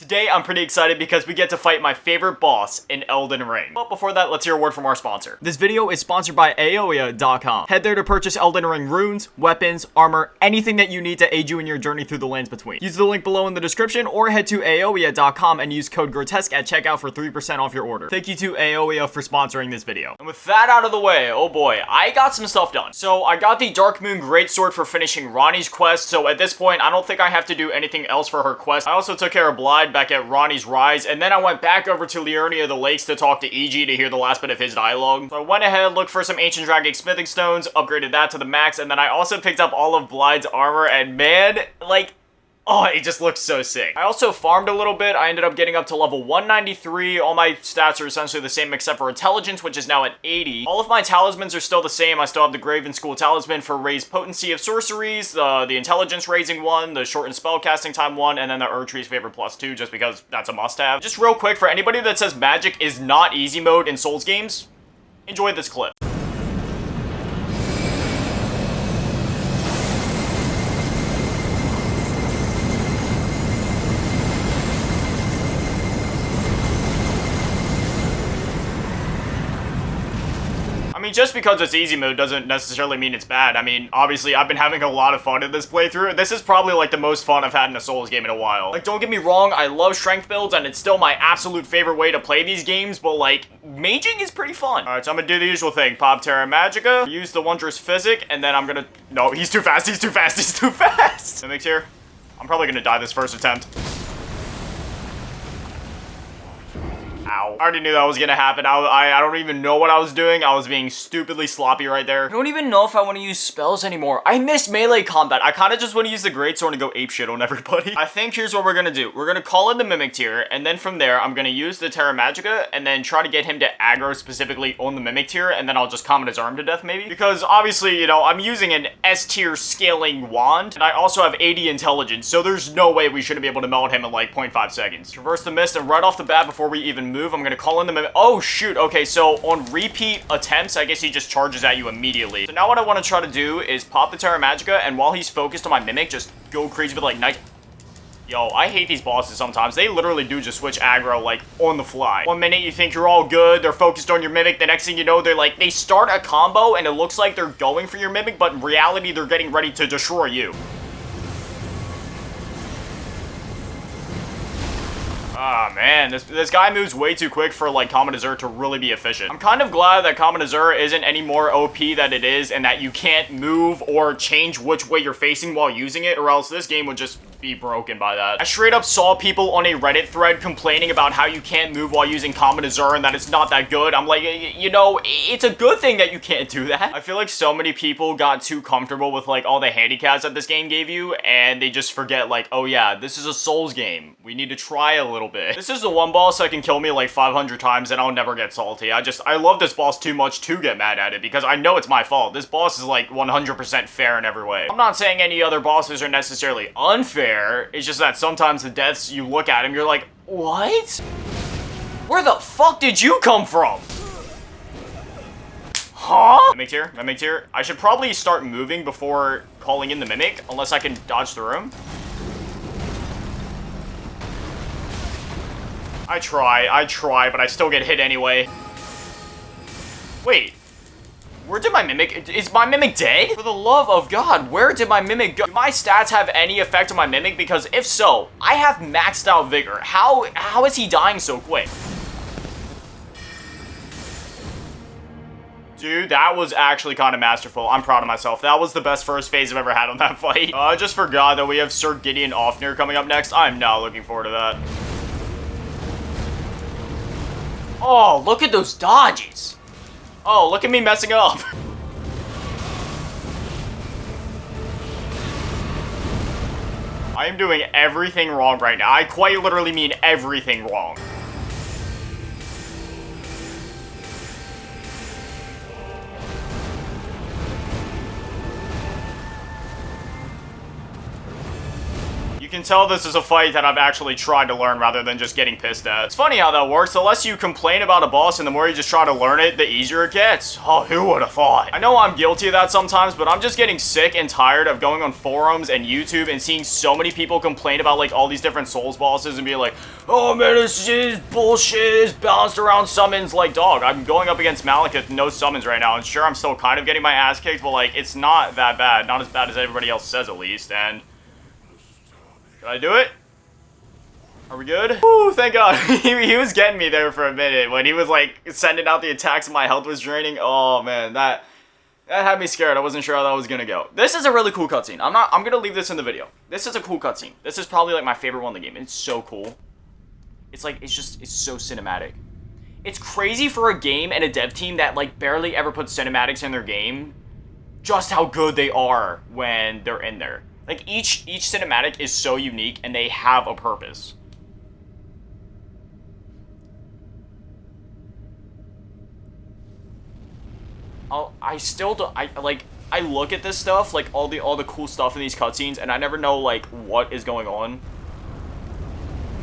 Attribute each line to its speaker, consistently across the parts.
Speaker 1: Today, I'm pretty excited because we get to fight my favorite boss in Elden Ring. But before that, let's hear a word from our sponsor. This video is sponsored by Aoya.com. Head there to purchase Elden Ring runes, weapons, armor, anything that you need to aid you in your journey through the lands between. Use the link below in the description or head to Aoya.com and use code Grotesque at checkout for 3% off your order. Thank you to Aoya for sponsoring this video. And with that out of the way, oh boy, I got some stuff done. So I got the Dark Moon Greatsword for finishing Ranni's quest, so at this point, I don't think I have to do anything else for her quest. I also took care of Blyde back at Ranni's Rise, and then I went back over to Liurnia of the Lakes to talk to EG to hear the last bit of his dialogue. So I went ahead, looked for some Ancient Dragon Smithing Stones, upgraded that to the max, and then I also picked up all of Blyde's armor, and man, like, oh, it just looks so sick. I also farmed a little bit. I ended up getting up to level 193. All my stats are essentially the same except for intelligence, which is now at 80. All of my talismans are still the same. I still have the Graven School Talisman for raised potency of sorceries, the intelligence raising one, the shortened spell casting time one, and then the Erdtree's Favor +2, just because that's a must-have. Just real quick, for anybody that says magic is not easy mode in Souls games, enjoy this clip. I mean, just because it's easy mode doesn't necessarily mean it's bad. I mean, obviously, I've been having a lot of fun in this playthrough. This is probably, like, the most fun I've had in a Souls game in a while. Like, don't get me wrong, I love strength builds, and it's still my absolute favorite way to play these games, but, like, maging is pretty fun. Alright, so I'm gonna do the usual thing. Pop Terra Magica, use the Wondrous Physic, and then I'm gonna... No, he's too fast, he's too fast, he's too fast! Mimics here. I'm probably gonna die this first attempt. Ow. I already knew that was gonna happen. I don't even know what I was doing. I was being stupidly sloppy right there. I don't even know if I want to use spells anymore. I miss melee combat. I kind of just want to use the Greatsword and go apeshit on everybody. I think here's what we're gonna do. We're gonna call in the Mimic tier, and then from there, I'm gonna use the Terra Magica, and then try to get him to aggro specifically on the Mimic tier, and then I'll just comment his arm to death, maybe? Because obviously, you know, I'm using an S tier scaling wand, and I also have 80 intelligence, so there's no way we shouldn't be able to melt him in like 0.5 seconds. Traverse the mist, and right off the bat, before we even move, I'm gonna call in the Mimic. Oh, shoot. Okay, so on repeat attempts, I guess he just charges at you immediately. So now what I want to try to do is pop the Terra Magica, and while he's focused on my Mimic, just go crazy with, like, night. Yo, I hate these bosses sometimes. They literally do just switch aggro, like, on the fly. 1 minute you think you're all good, they're focused on your Mimic, the next thing you know, they start a combo, and it looks like they're going for your Mimic, but in reality, they're getting ready to destroy you. Ah, man, this guy moves way too quick for, like, Common Azure to really be efficient. I'm kind of glad that Common Azure isn't any more OP than it is, and that you can't move or change which way you're facing while using it, or else this game would just be broken by that. I straight up saw people on a Reddit thread complaining about how you can't move while using Common Azure and that it's not that good. I'm like, you know, it's a good thing that you can't do that. I feel like so many people got too comfortable with, like, all the handicaps that this game gave you, and they just forget, like, oh yeah, this is a Souls game. We need to try a little bit. This is the one boss that can kill me like 500 times and I'll never get salty. I love this boss too much to get mad at it because I know it's my fault. This boss is like 100% fair in every way. I'm not saying any other bosses are necessarily unfair. It's just that sometimes the deaths, you look at him, you're like, what? Where the fuck did you come from? Huh? Mimic tier, Mimic tier. I should probably start moving before calling in the Mimic, unless I can dodge through him. I try, but I still get hit anyway. Wait. Where did my Mimic... Is my Mimic dead? For the love of God, where did my Mimic go? Do my stats have any effect on my Mimic? Because if so, I have maxed out Vigor. How is he dying so quick? Dude, that was actually kind of masterful. I'm proud of myself. That was the best first phase I've ever had on that fight. I just forgot that we have Sir Gideon Ofnir coming up next. I'm not looking forward to that. Oh, look at those dodges. Oh, look at me messing up. I am doing everything wrong right now. I quite literally mean everything wrong. You can can tell this is a fight that I've actually tried to learn rather than just getting pissed at. It's funny how that works. The less you complain about a boss and the more you just try to learn it, the easier it gets. Oh, who would have thought? I know I'm guilty of that sometimes, but I'm just getting sick and tired of going on forums and YouTube and seeing so many people complain about like all these different Souls bosses and being like, oh man, this is bullshit, it's bounced around summons. Like, dog, I'm going up against Maliketh, no summons right now, and sure, I'm still kind of getting my ass kicked, but like, it's not that bad. Not as bad as everybody else says, at least, and... Did I do it? Are we good? Ooh, thank God. he was getting me there for a minute when he was like sending out the attacks and my health was draining. Oh man, that had me scared. I wasn't sure how that was gonna go. This is a really cool cutscene. I'm gonna leave this in the video. This is a cool cutscene. This is probably like my favorite one in the game. It's so cool. It's like, it's so cinematic. It's crazy for a game and a dev team that like barely ever puts cinematics in their game, just how good they are when they're in there. Like, each cinematic is so unique, and they have a purpose. I still don't, I look at this stuff, like, all the cool stuff in these cutscenes, and I never know, like, what is going on.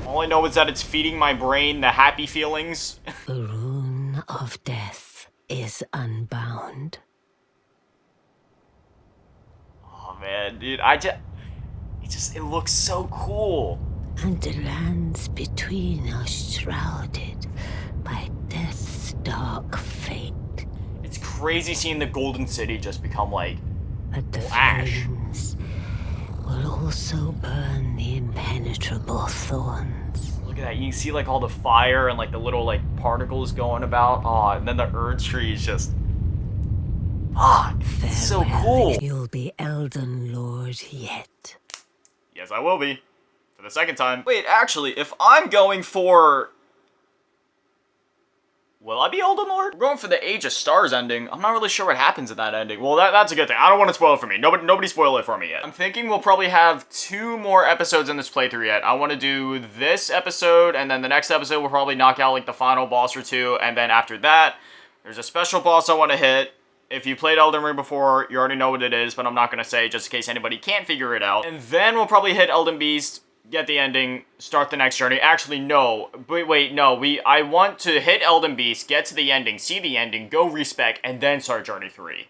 Speaker 1: All I know is that it's feeding my brain the happy feelings.
Speaker 2: The rune of death is unbound.
Speaker 1: Oh man, dude, it looks so cool.
Speaker 2: And the lands between are shrouded by death's dark fate.
Speaker 1: It's crazy seeing the Golden City just become like
Speaker 2: But the
Speaker 1: ash.
Speaker 2: flames will also burn the impenetrable thorns.
Speaker 1: Look at that, you can see like all the fire and like the little like particles going about. Oh, and then the Erd tree is just... it's so cool.
Speaker 2: You'll be Elden Lord yet.
Speaker 1: Yes, I will be. For the second time. Wait, actually, if I'm going for... Will I be Elden Lord? We're going for the Age of Stars ending. I'm not really sure what happens in that ending. Well, that's a good thing. I don't want to spoil it for me. Nobody spoil it for me yet. I'm thinking we'll probably have 2 more episodes in this playthrough yet. I want to do this episode, and then the next episode we'll probably knock out like the final boss or 2, and then after that, there's a special boss I want to hit. If you played Elden Ring before, you already know what it is, but I'm not going to say just in case anybody can't figure it out. And then we'll probably hit Elden Beast, get the ending, start the next journey. Actually, no. Wait, no. I want to hit Elden Beast, get to the ending, see the ending, go respec, and then start Journey 3.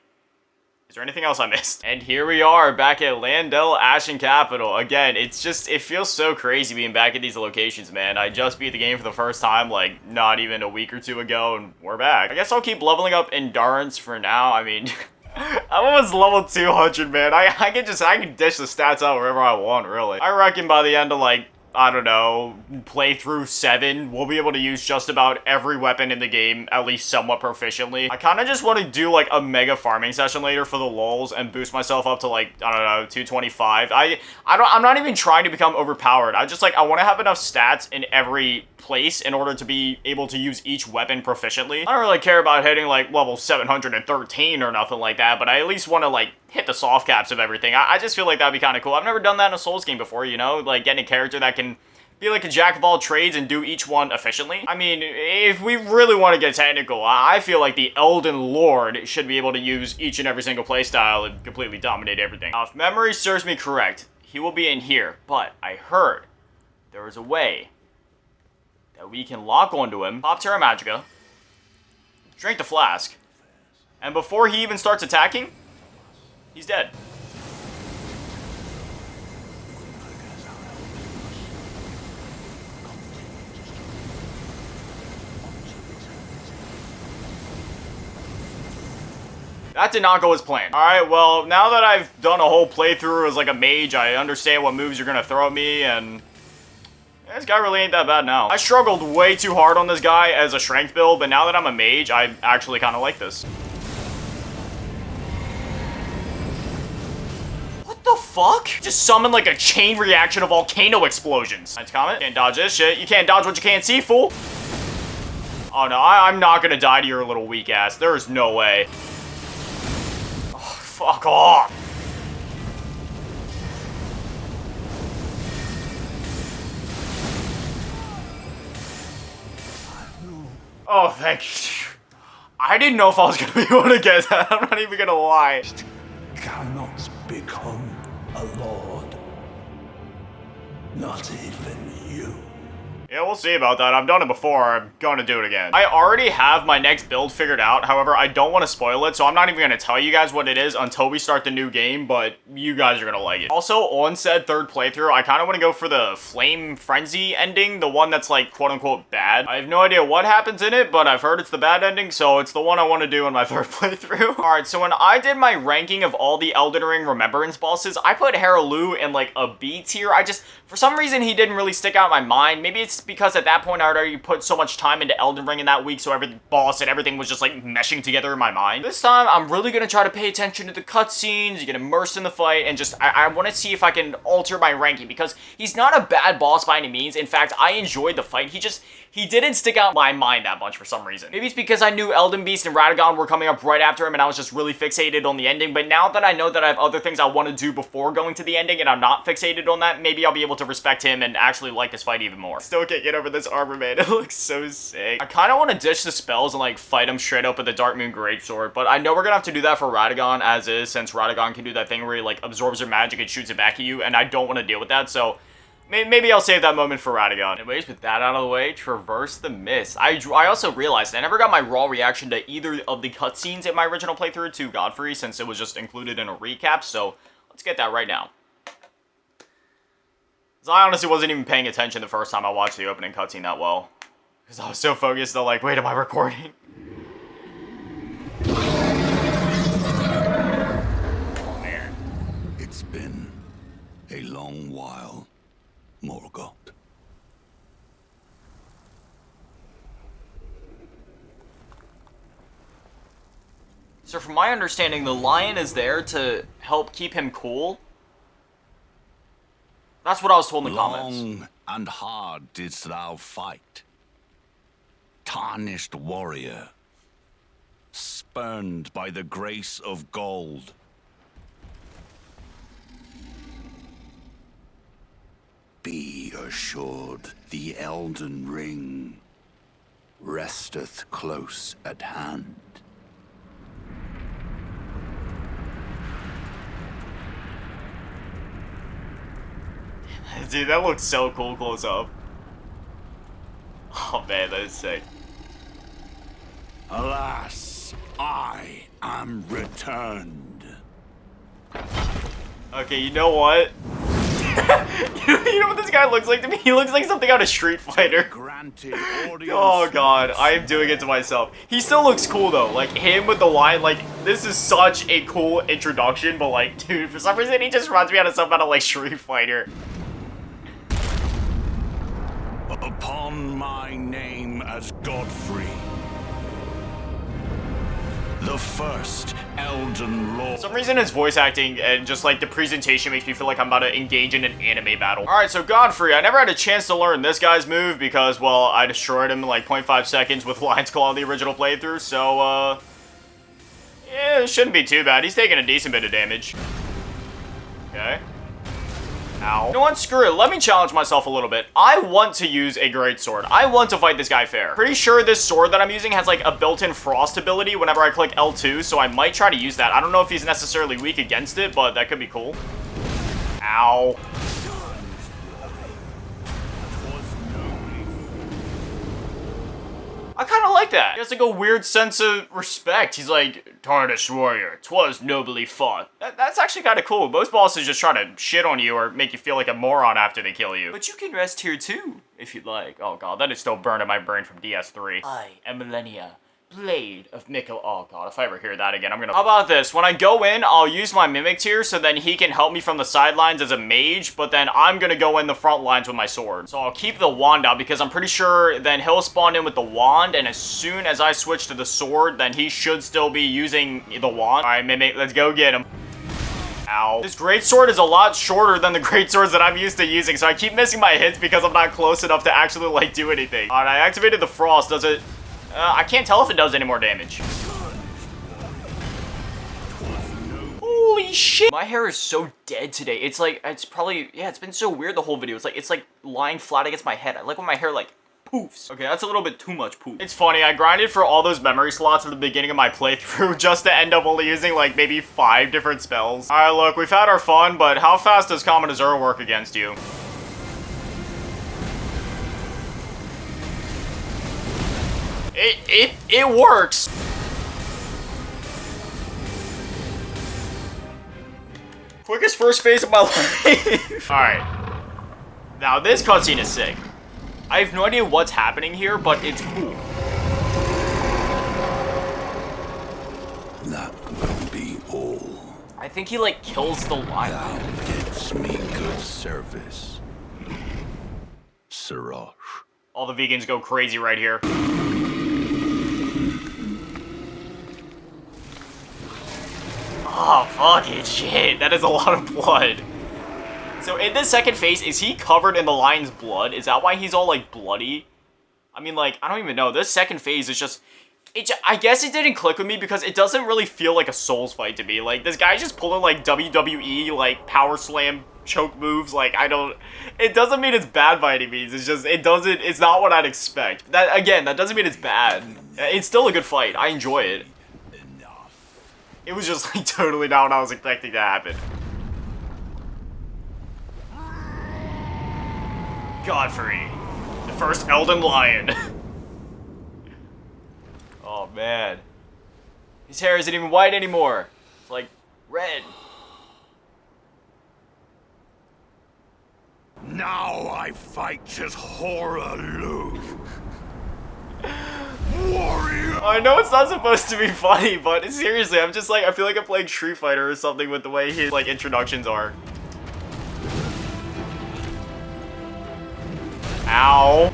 Speaker 1: Is there anything else I missed? And here we are, back at Leyndell, Ashen Capital. Again, it feels so crazy being back at these locations, man. I just beat the game for the first time, like, not even a week or 2 ago, and we're back. I guess I'll keep leveling up Endurance for now. I mean, I'm almost level 200, man. I can dish the stats out wherever I want, really. I reckon by the end of, like, I don't know, playthrough 7, we'll be able to use just about every weapon in the game, at least somewhat proficiently. I kind of just want to do, like, a mega farming session later for the lulz and boost myself up to, like, I don't know, 225. I'm not even trying to become overpowered. I want to have enough stats in every place in order to be able to use each weapon proficiently. I don't really care about hitting, like, level 713 or nothing like that, but I at least want to, like, hit the soft caps of everything. I just feel like that'd be kind of cool. I've never done that in a Souls game before, you know? Like, getting a character that can be like a jack of all trades and do each one efficiently. I mean, if we really want to get technical, I feel like the Elden Lord should be able to use each and every single playstyle and completely dominate everything. Now, if memory serves me correct, he will be in here, but I heard there is a way that we can lock onto him, pop Terra Magica, drink the flask, and before he even starts attacking, he's dead. That did not go as planned. Alright, well, now that I've done a whole playthrough as like a mage, I understand what moves you're gonna throw at me, and this guy really ain't that bad now. I struggled way too hard on this guy as a strength build, but now that I'm a mage, I actually kind of like this. What the fuck? Just summon like a chain reaction of volcano explosions. Nice comment. Can't dodge this shit. You can't dodge what you can't see, fool. Oh no, I'm not gonna die to your little weak ass. There is no way. Fuck off! Oh, thank you. I didn't know if I was gonna be able to get that. I'm not even gonna lie.
Speaker 3: Cannot become a lord. Not even you.
Speaker 1: Yeah, we'll see about that. I've done it before. I'm gonna do it again. I already have my next build figured out. However, I don't want to spoil it, so I'm not even gonna tell you guys what it is until we start the new game, but you guys are gonna like it. Also, on said third playthrough, I kind of want to go for the Flame Frenzy ending, the one that's like quote-unquote bad. I have no idea what happens in it, but I've heard it's the bad ending, so it's the one I want to do in my third playthrough. Alright, so when I did my ranking of all the Elden Ring Remembrance bosses, I put Loux in like a B tier. For some reason, he didn't really stick out in my mind. Maybe it's because at that point I had already put so much time into Elden Ring in that week, so every boss and everything was just like meshing together in my mind. This time, I'm really gonna try to pay attention to the cutscenes, get immersed in the fight, and just, I want to see if I can alter my ranking, because he's not a bad boss by any means. In fact, I enjoyed the fight. He didn't stick out in my mind that much for some reason. Maybe it's because I knew Elden Beast and Radagon were coming up right after him, and I was just really fixated on the ending, but now that I know that I have other things I want to do before going to the ending, and I'm not fixated on that, maybe I'll be able to respect him and actually like this fight even more. Still can't get over this armor, man. It looks so sick. I kind of want to ditch the spells and like fight him straight up with the Dark Moon Greatsword, but I know we're gonna have to do that for Radagon as is, since Radagon can do that thing where he like absorbs your magic and shoots it back at you, and I don't want to deal with that, so maybe I'll save that moment for Radagon. Anyways, with that out of the way, Traverse the Mist. I also realized I never got my raw reaction to either of the cutscenes in my original playthrough to Godfrey, since it was just included in a recap, so let's get that right now. Because I honestly wasn't even paying attention the first time I watched the opening cutscene that well. Because I was so focused on like, wait, am I recording?
Speaker 3: Man. It's been a long while, Morgoth.
Speaker 1: So from my understanding, the lion is there to help keep him cool. That's what I was told in the comments.
Speaker 3: Long and hard didst thou fight, tarnished warrior, spurned by the grace of gold. Be assured, the Elden Ring resteth close at hand.
Speaker 1: Dude, that looks so cool close up. Oh man, that is sick.
Speaker 3: Alas, I am returned.
Speaker 1: Okay, you know what? You know what this guy looks like to me? He looks like something out of Street Fighter.
Speaker 3: Granted
Speaker 1: Oh god, I am doing it to myself. He still looks cool though. Like him with the line, like this is such a cool introduction, but like, dude, for some reason he just reminds me out of something out of like Street Fighter.
Speaker 3: Upon my name as Godfrey, the first Elden Lord.
Speaker 1: For some reason his voice acting and just like the presentation makes me feel like I'm about to engage in an anime battle. Alright, so Godfrey, I never had a chance to learn this guy's move because, well, I destroyed him in like 0.5 seconds with Lion's Claw in the original playthrough, so, yeah, it shouldn't be too bad. He's taking a decent bit of damage. Okay. Ow. You know what? Screw it. Let me challenge myself a little bit. I want to use a great sword. I want to fight this guy fair. Pretty sure this sword that I'm using has like a built-in frost ability whenever I click L2, so I might try to use that. I don't know if he's necessarily weak against it, but that could be cool. Ow. I kind of like that. He has like a weird sense of respect. He's like, tarnished warrior, 'twas nobly fought. That's actually kind of cool. Most bosses just try to shit on you or make you feel like a moron after they kill you. But you can rest here too, if you'd like. Oh god, that is still burned in my brain from DS3. I am Millennia, Blade of Mikkel. Oh god, if I ever hear that again, I'm gonna... How about this? When I go in, I'll use my Mimic Tier so then he can help me from the sidelines as a mage, but then I'm gonna go in the front lines with my sword. So I'll keep the wand out because I'm pretty sure then he'll spawn in with the wand, and as soon as I switch to the sword, then he should still be using the wand. Alright, Mimic, let's go get him. Ow. This greatsword is a lot shorter than the greatswords that I'm used to using, so I keep missing my hits because I'm not close enough to actually, like, do anything. Alright, I activated the frost. Does it... I can't tell if it does any more damage. Holy shit. My hair is so dead today. It's like, it's probably, yeah, it's been so weird the whole video. It's like lying flat against my head. I like when my hair like poofs. Okay, that's a little bit too much poof. It's funny, I grinded for all those memory slots at the beginning of my playthrough just to end up only using like maybe 5 different spells. All right, look, we've had our fun, but how fast does Common Azure work against you? It works. Quickest first phase of my life. Alright. Now this cutscene is sick. I have no idea what's happening here, but it's cool.
Speaker 3: That will be all.
Speaker 1: I think he like kills the lion.
Speaker 3: Thou didst me good service, Siraj.
Speaker 1: All the vegans go crazy right here. Oh, fucking shit. That is a lot of blood. So in this second phase, is he covered in the lion's blood? Is that why he's all, like, bloody? I mean, like, I don't even know. This second phase is just... I guess it didn't click with me because it doesn't really feel like a Souls fight to me. Like, this guy's just pulling, like, WWE, like, power slam choke moves. Like, I don't... It doesn't mean it's bad by any means. It's just, it doesn't... It's not what I'd expect. That, again, that doesn't mean it's bad. It's still a good fight. I enjoy it. It was just, like, totally not what I was expecting to happen. Godfrey, the first Elden Lion. Oh, man. His hair isn't even white anymore. It's, like, red.
Speaker 3: Now I fight as Hoarah Loux. Warrior!
Speaker 1: I know it's not supposed to be funny, but seriously, I'm just like, I feel like I'm playing Street Fighter or something with the way his, like, introductions are. Ow.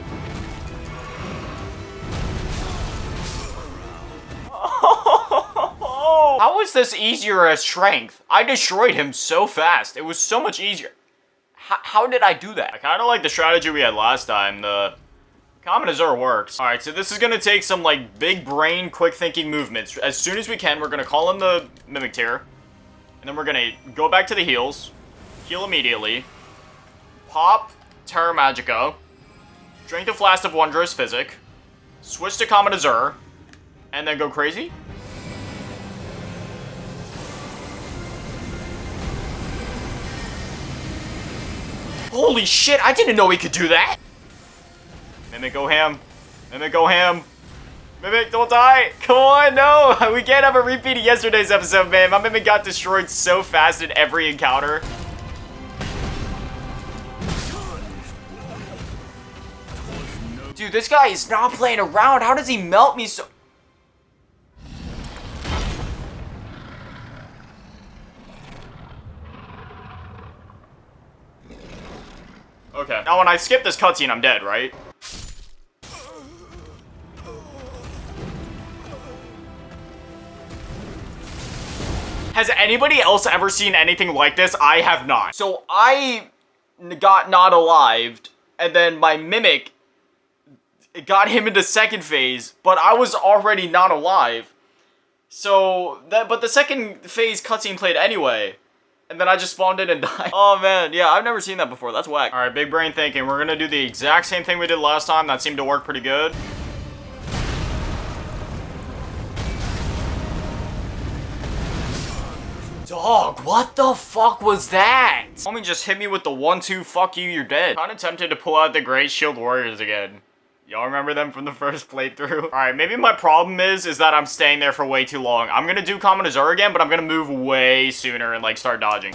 Speaker 1: How is this easier as strength? I destroyed him so fast. It was so much easier. How did I do that? I kind of like the strategy we had last time. The Common Azure works. Alright, so this is going to take some, like, big brain, quick thinking movements. As soon as we can, we're going to call in the Mimic Tier. And then we're going to go back to the heals. Heal immediately. Pop Terra Magica. Drink the Flask of Wondrous Physic. Switch to Common Azure. And then go crazy. Holy shit, I didn't know he could do that! Mimic, go ham. Mimic, go ham. Mimic, don't die! Come on, no! We can't have a repeat of yesterday's episode, man. My Mimic got destroyed so fast in every encounter. Dude, this guy is not playing around. How does he melt me so... Okay. Now, when I skip this cutscene, I'm dead, right? Has anybody else ever seen anything like this? I have not. So, I got not alived, and then my Mimic got him into second phase, but I was already not alive. So, but the second phase cutscene played anyway. And then I just spawned in and died. Oh man, yeah, I've never seen that before. That's whack. Alright, big brain thinking. We're gonna do the exact same thing we did last time. That seemed to work pretty good. Dog, what the fuck was that? Homie just hit me with the 1-2, fuck you, you're dead. Kinda tempted to pull out the Great Shield Warriors again. Y'all remember them from the first playthrough? Alright, maybe my problem is that I'm staying there for way too long. I'm gonna do Common Azure again, but I'm gonna move way sooner and, like, start dodging.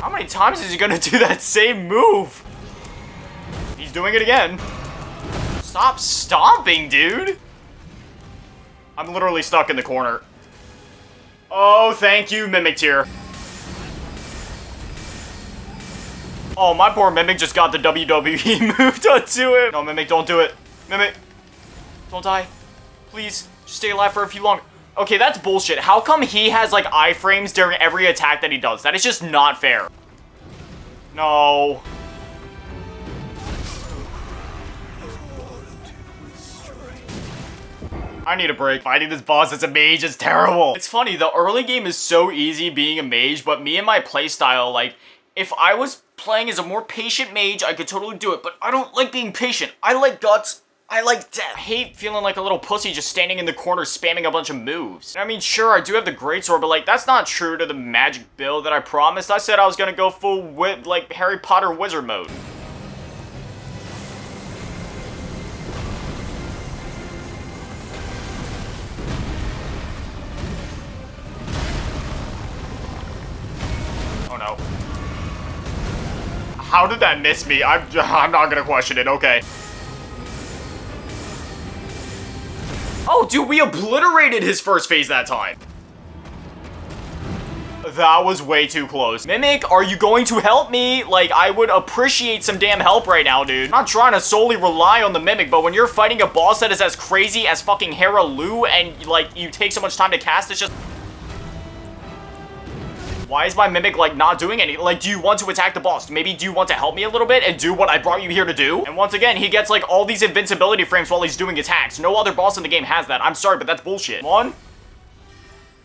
Speaker 1: How many times is he gonna do that same move? He's doing it again. Stop stomping, dude! I'm literally stuck in the corner. Oh, thank you, Mimic Tier. Oh, my poor Mimic just got the WWE move done to him. No, Mimic, don't do it. Mimic, don't die. Please, just stay alive for a few longer. Okay, that's bullshit. How come he has, like, iframes during every attack that he does? That is just not fair. No. I need a break. Fighting this boss as a mage is terrible. It's funny, the early game is so easy being a mage, but me and my playstyle, like, if I was playing as a more patient mage, I could totally do it, but I don't like being patient. I like guts. hate feeling like a little pussy just standing in the corner spamming a bunch of moves. I mean, sure, I do have the greatsword, but like, that's not true to the magic build that I promised. I said I was gonna go full like Harry Potter wizard mode. Oh no. How did that miss me? I'm not gonna question it, okay. Oh, dude, we obliterated his first phase that time. That was way too close. Mimic, are you going to help me? Like, I would appreciate some damn help right now, dude. I'm not trying to solely rely on the Mimic, but when you're fighting a boss that is as crazy as fucking Hoarah Loux and, like, you take so much time to cast, it's just... Why is my Mimic, like, not doing anything? Like, do you want to attack the boss? Maybe do you want to help me a little bit and do what I brought you here to do? And once again, he gets, like, all these invincibility frames while he's doing attacks. No other boss in the game has that. I'm sorry, but that's bullshit. Come on.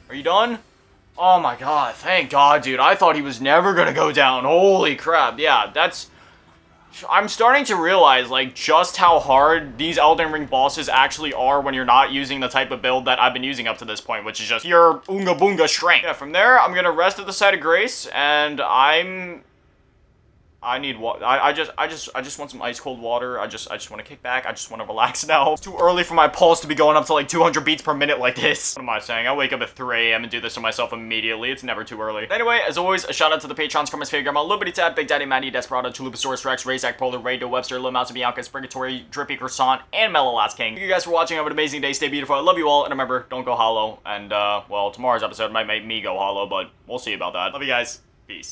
Speaker 1: Are you done? Oh my god, thank god, dude. I thought he was never gonna go down. Holy crap. Yeah, that's... I'm starting to realize, like, just how hard these Elden Ring bosses actually are when you're not using the type of build that I've been using up to this point, which is just pure Oonga Boonga strength. Yeah, from there, I'm gonna rest at the site of grace, and I need water. I just want some ice cold water. I just want to kick back. I just want to relax now. It's too early for my pulse to be going up to like 200 beats per minute like this. What am I saying? I wake up at 3 a.m. and do this to myself immediately. It's never too early. Anyway, as always, a shout out to the patrons from his favorite grandma, Liberty Tab, Big Daddy Matty, Desperado, Chalupasaurus Rex, Razak Polar, Ray Do Webster, Lil Mouse Bianca, Springatory, Drippy Croissant, and Mellow Last King. Thank you guys for watching. Have an amazing day. Stay beautiful. I love you all. And remember, don't go hollow. And, well, tomorrow's episode might make me go hollow, but we'll see about that. Love you guys.